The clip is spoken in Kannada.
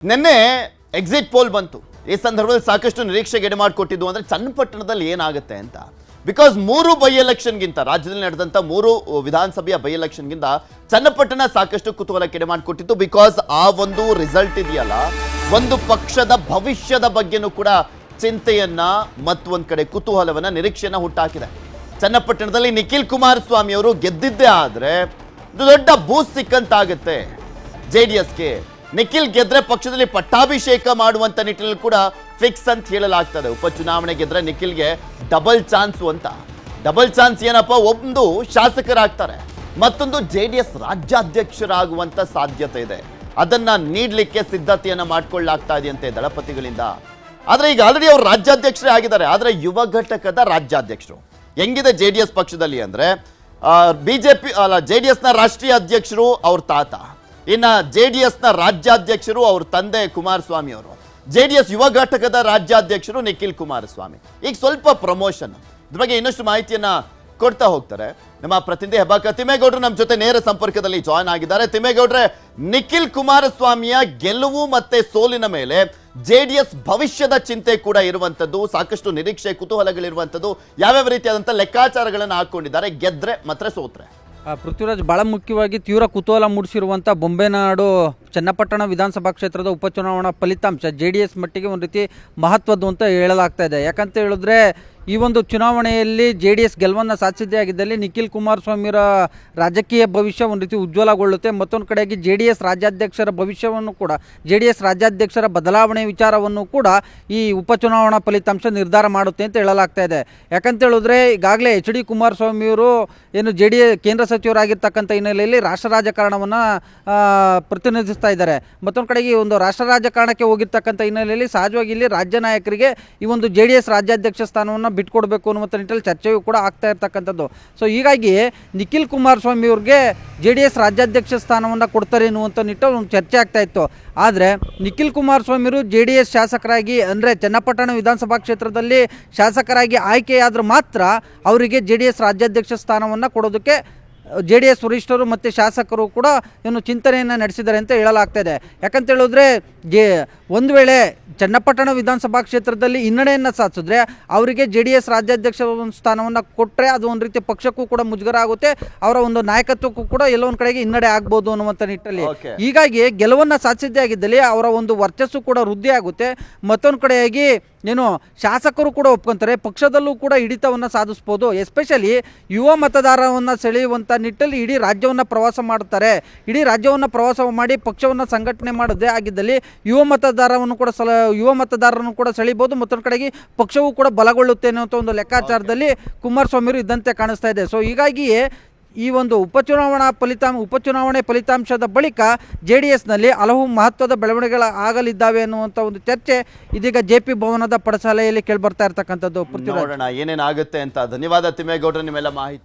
ನಿನ್ನೆ ಎಕ್ಸಿಟ್ ಪೋಲ್ ಬಂತು. ಈ ಸಂದರ್ಭದಲ್ಲಿ ಸಾಕಷ್ಟು ನಿರೀಕ್ಷೆಗೆ ಎಡೆ ಮಾಡಿಕೊಟ್ಟಿದ್ದು ಅಂದ್ರೆ ಚನ್ನಪಟ್ಟಣದಲ್ಲಿ ಏನಾಗುತ್ತೆ ಅಂತ. ಬಿಕಾಸ್ 3 ಬೈ ಎಲೆಕ್ಷನ್ಗಿಂತ ರಾಜ್ಯದಲ್ಲಿ ನಡೆದಂತ 3 ವಿಧಾನಸಭೆಯ ಬೈ ಎಲೆಕ್ಷನ್ಗಿಂತ ಚನ್ನಪಟ್ಟಣ ಸಾಕಷ್ಟು ಕುತೂಹಲಕ್ಕೆ ಎಡೆ ಮಾಡಿಕೊಟ್ಟಿತ್ತು. ಬಿಕಾಸ್ ಆ ಒಂದು ರಿಸಲ್ಟ್ ಇದೆಯಲ್ಲ, ಒಂದು ಪಕ್ಷದ ಭವಿಷ್ಯದ ಬಗ್ಗೆನೂ ಕೂಡ ಚಿಂತೆಯನ್ನ ಮತ್ತೊಂದು ಕಡೆ ಕುತೂಹಲವನ್ನ ನಿರೀಕ್ಷೆಯನ್ನ ಹುಟ್ಟಾಕಿದೆ. ಚನ್ನಪಟ್ಟಣದಲ್ಲಿ ನಿಖಿಲ್ ಕುಮಾರಸ್ವಾಮಿ ಅವರು ಗೆದ್ದಿದ್ದೇ ಆದ್ರೆ ದೊಡ್ಡ ಬೂಸ್ಟ್ ಸಿಕ್ಕಂತಾಗುತ್ತೆ JDSಗೆ. ನಿಖಿಲ್ ಗೆದ್ರೆ ಪಕ್ಷದಲ್ಲಿ ಪಟ್ಟಾಭಿಷೇಕ ಮಾಡುವಂತ ನಿಟ್ಟಿನಲ್ಲಿ ಕೂಡ ಫಿಕ್ಸ್ ಅಂತ ಹೇಳಲಾಗ್ತದೆ. ಉಪಚುನಾವಣೆ ಗೆದ್ರೆ ನಿಖಿಲ್ಗೆ ಡಬಲ್ ಚಾನ್ಸ್ ಅಂತ. ಡಬಲ್ ಚಾನ್ಸ್ ಏನಪ್ಪ, ಒಂದು ಶಾಸಕರಾಗ್ತಾರೆ, ಮತ್ತೊಂದು JDS ರಾಜ್ಯಾಧ್ಯಕ್ಷರಾಗುವಂತ ಸಾಧ್ಯತೆ ಇದೆ. ಅದನ್ನ ನೀಡಲಿಕ್ಕೆ ಸಿದ್ಧತೆಯನ್ನ ಮಾಡ್ಕೊಳ್ಳಾಗ್ತಾ ಇದೆಯಂತೆ ದಳಪತಿಗಳಿಂದ. ಆದ್ರೆ ಈಗ ಆಲ್ರೆಡಿ ಅವರು ರಾಜ್ಯಾಧ್ಯಕ್ಷರೇ ಆಗಿದ್ದಾರೆ. ಆದ್ರೆ ಯುವ ಘಟಕದ ರಾಜ್ಯಾಧ್ಯಕ್ಷರು ಹೆಂಗಿದೆ JDS ಪಕ್ಷದಲ್ಲಿ ಅಂದ್ರೆ, ಬಿಜೆಪಿ ಅಲ್ಲ JDS ನ ರಾಷ್ಟ್ರೀಯ ಅಧ್ಯಕ್ಷರು ಅವ್ರ ತಾತ, ಇನ್ನ JDS ನ ರಾಜ್ಯಾಧ್ಯಕ್ಷರು ಅವ್ರ ತಂದೆ ಕುಮಾರಸ್ವಾಮಿ ಅವರು, JDS ಯುವ ಘಟಕದ ರಾಜ್ಯಾಧ್ಯಕ್ಷರು ನಿಖಿಲ್ ಕುಮಾರಸ್ವಾಮಿ. ಈಗ ಸ್ವಲ್ಪ ಪ್ರಮೋಷನ್ ಇದ್ರ ಬಗ್ಗೆ ಇನ್ನಷ್ಟು ಮಾಹಿತಿಯನ್ನ ಕೊಡ್ತಾ ಹೋಗ್ತಾರೆ ನಮ್ಮ ಪ್ರತಿನಿಧಿ ಹೆಬ್ಬಾಕ ತಿಮ್ಮೇಗೌಡರು ನಮ್ಮ ಜೊತೆ ನೇರ ಸಂಪರ್ಕದಲ್ಲಿ ಜಾಯ್ನ್ ಆಗಿದ್ದಾರೆ. ತಿಮ್ಮೇಗೌಡ್ರೆ, ನಿಖಿಲ್ ಕುಮಾರಸ್ವಾಮಿಯ ಗೆಲುವು ಮತ್ತೆ ಸೋಲಿನ ಮೇಲೆ JDS ಭವಿಷ್ಯದ ಚಿಂತೆ ಕೂಡ ಇರುವಂತದ್ದು, ಸಾಕಷ್ಟು ನಿರೀಕ್ಷೆ ಕುತೂಹಲಗಳಿರುವಂತದ್ದು, ಯಾವ್ಯಾವ ರೀತಿಯಾದಂಥ ಲೆಕ್ಕಾಚಾರಗಳನ್ನು ಹಾಕೊಂಡಿದ್ದಾರೆ ಗೆದ್ರೆ ಮತ್ತೆ ಸೋತ್ರೆ? ಪೃಥ್ವಿರಾಜ್, ಬಹಳ ಮುಖ್ಯವಾಗಿ ತೀವ್ರ ಕುತೂಹಲ ಮೂಡಿಸಿರುವಂಥ ಬೊಂಬೆನಾಡು ಚನ್ನಪಟ್ಟಣ ವಿಧಾನಸಭಾ ಕ್ಷೇತ್ರದ ಉಪಚುನಾವಣಾ ಫಲಿತಾಂಶ JDS ಮಟ್ಟಿಗೆ ಒಂದು ರೀತಿ ಮಹತ್ವದ್ದು ಅಂತ ಹೇಳಲಾಗ್ತಾ ಇದೆ. ಯಾಕಂತ ಹೇಳಿದ್ರೆ ಈ ಒಂದು ಚುನಾವಣೆಯಲ್ಲಿ JDS ಗೆಲುವನ್ನು ಸಾಧಿಸಿದ್ದೇ ಆಗಿದ್ದಲ್ಲಿ ನಿಖಿಲ್ ಕುಮಾರಸ್ವಾಮಿಯವರ ರಾಜಕೀಯ ಭವಿಷ್ಯ ಒಂದು ರೀತಿ ಉಜ್ವಲಗೊಳ್ಳುತ್ತೆ. ಮತ್ತೊಂದು ಕಡೆಯಾಗಿ JDS ರಾಜ್ಯಾಧ್ಯಕ್ಷರ ಭವಿಷ್ಯವನ್ನು ಕೂಡ, JDS ರಾಜ್ಯಾಧ್ಯಕ್ಷರ ಬದಲಾವಣೆ ವಿಚಾರವನ್ನು ಕೂಡ ಈ ಉಪಚುನಾವಣಾ ಫಲಿತಾಂಶ ನಿರ್ಧಾರ ಮಾಡುತ್ತೆ ಅಂತ ಹೇಳಲಾಗ್ತಾ ಇದೆ. ಯಾಕಂತ ಹೇಳಿದ್ರೆ ಈಗಾಗಲೇ HD ಕುಮಾರಸ್ವಾಮಿಯವರು ಏನು ಕೇಂದ್ರ ಸಚಿವರಾಗಿರ್ತಕ್ಕಂಥ ಹಿನ್ನೆಲೆಯಲ್ಲಿ ರಾಷ್ಟ್ರ ರಾಜಕಾರಣವನ್ನು ಪ್ರತಿನಿಧಿಸ್ತಾ ಇದ್ದಾರೆ. ಮತ್ತೊಂದು ಕಡೆಗೆ ಒಂದು ರಾಷ್ಟ್ರ ರಾಜಕಾರಣಕ್ಕೆ ಹೋಗಿರ್ತಕ್ಕಂಥ ಹಿನ್ನೆಲೆಯಲ್ಲಿ ಸಹಜವಾಗಿ ಇಲ್ಲಿ ರಾಜ್ಯ ನಾಯಕರಿಗೆ ಈ ಒಂದು JDS ರಾಜ್ಯಾಧ್ಯಕ್ಷ ಸ್ಥಾನವನ್ನು ಬಿಟ್ಕೊಡ್ಬೇಕು ಅನ್ನುವಂಥ ನಿಟ್ಟಿನಲ್ಲಿ ಚರ್ಚೆಯೂ ಕೂಡ ಆಗ್ತಾ ಇರ್ತಕ್ಕಂಥದ್ದು. ಸೊ ಹೀಗಾಗಿ ನಿಖಿಲ್ ಕುಮಾರಸ್ವಾಮಿ ಅವ್ರಿಗೆ JDS ರಾಜ್ಯಾಧ್ಯಕ್ಷ ಸ್ಥಾನವನ್ನು ಕೊಡ್ತಾರೆ ಎನ್ನುವಂಥ ನಿಟ್ಟಲ್ಲಿ ಒಂದು ಚರ್ಚೆ ಆಗ್ತಾ ಇತ್ತು. ಆದರೆ ನಿಖಿಲ್ ಕುಮಾರಸ್ವಾಮಿಯವರು JDS ಶಾಸಕರಾಗಿ ಅಂದರೆ ಚನ್ನಪಟ್ಟಣ ವಿಧಾನಸಭಾ ಕ್ಷೇತ್ರದಲ್ಲಿ ಶಾಸಕರಾಗಿ ಆಯ್ಕೆಯಾದ್ರೆ ಮಾತ್ರ ಅವರಿಗೆ JDS ರಾಜ್ಯಾಧ್ಯಕ್ಷ ಸ್ಥಾನವನ್ನು ಕೊಡೋದಕ್ಕೆ JDS ವರಿಷ್ಠರು ಮತ್ತು ಶಾಸಕರು ಕೂಡ ಏನು ಚಿಂತನೆಯನ್ನು ನಡೆಸಿದ್ದಾರೆ ಅಂತ ಹೇಳಲಾಗ್ತಾ ಇದೆ. ಯಾಕಂತ ಹೇಳಿದ್ರೆ ಒಂದು ವೇಳೆ ಚನ್ನಪಟ್ಟಣ ವಿಧಾನಸಭಾ ಕ್ಷೇತ್ರದಲ್ಲಿ ಹಿನ್ನಡೆಯನ್ನು ಸಾಧಿಸಿದ್ರೆ ಅವರಿಗೆ JDS ರಾಜ್ಯಾಧ್ಯಕ್ಷ ಸ್ಥಾನವನ್ನು ಕೊಟ್ಟರೆ ಅದು ಒಂದು ರೀತಿ ಪಕ್ಷಕ್ಕೂ ಕೂಡ ಮುಜುಗರ ಆಗುತ್ತೆ, ಅವರ ಒಂದು ನಾಯಕತ್ವಕ್ಕೂ ಕೂಡ ಎಲ್ಲೋ ಒಂದು ಕಡೆಗೆ ಹಿನ್ನಡೆ ಆಗ್ಬೋದು ಅನ್ನುವಂಥ ನಿಟ್ಟಲ್ಲಿ. ಹೀಗಾಗಿ ಗೆಲುವನ್ನು ಸಾಧಿಸಿದ್ದೇ ಆಗಿದ್ದಲ್ಲಿ ಅವರ ಒಂದು ವರ್ಚಸ್ಸು ಕೂಡ ವೃದ್ಧಿ ಆಗುತ್ತೆ. ಮತ್ತೊಂದು ಕಡೆಯಾಗಿ ಏನು ಶಾಸಕರು ಕೂಡ ಒಪ್ಕೊಂತಾರೆ, ಪಕ್ಷದಲ್ಲೂ ಕೂಡ ಹಿಡಿತವನ್ನು ಸಾಧಿಸ್ಬೋದು. ಎಸ್ಪೆಷಲಿ ಯುವ ಮತದಾರವನ್ನು ಸೆಳೆಯುವಂಥ ನಿಟ್ಟಲ್ಲಿ ಇಡೀ ರಾಜ್ಯವನ್ನು ಪ್ರವಾಸ ಮಾಡುತ್ತಾರೆ. ಇಡೀ ರಾಜ್ಯವನ್ನು ಪ್ರವಾಸ ಮಾಡಿ ಪಕ್ಷವನ್ನು ಸಂಘಟನೆ ಮಾಡೋದೇ ಆಗಿದ್ದಲ್ಲಿ ಯುವ ಮತದಾರರನ್ನು ಕೂಡ ಸೆಳಿಬೋದು. ಮತ್ತೊಂದು ಕಡೆಗೆ ಪಕ್ಷವೂ ಕೂಡ ಬಲಗೊಳ್ಳುತ್ತೆ ಅನ್ನುವಂಥ ಒಂದು ಲೆಕ್ಕಾಚಾರದಲ್ಲಿ ಕುಮಾರಸ್ವಾಮಿಯವರು ಇದ್ದಂತೆ ಕಾಣಿಸ್ತಾ ಇದೆ. ಸೊ ಹೀಗಾಗಿಯೇ ಈ ಒಂದು ಉಪಚುನಾವಣೆ ಫಲಿತಾಂಶದ ಬಳಿಕ JDSನಲ್ಲಿ ಹಲವು ಮಹತ್ವದ ಬೆಳವಣಿಗೆಗಳು ಆಗಲಿದ್ದಾವೆ ಅನ್ನುವಂಥ ಒಂದು ಚರ್ಚೆ ಇದೀಗ JP ಭವನದ ಪಡಸಾಲೆಯಲ್ಲಿ ಕೇಳಿಬರ್ತಾ ಇರ್ತಕ್ಕಂಥದ್ದು. ನೋಡೋಣ ಏನೇನಾಗುತ್ತೆ ಅಂತ. ಧನ್ಯವಾದ ತಿಮ್ಮೇಗೌಡರು ನಿಮ್ಮೆಲ್ಲ ಮಾಹಿತಿ.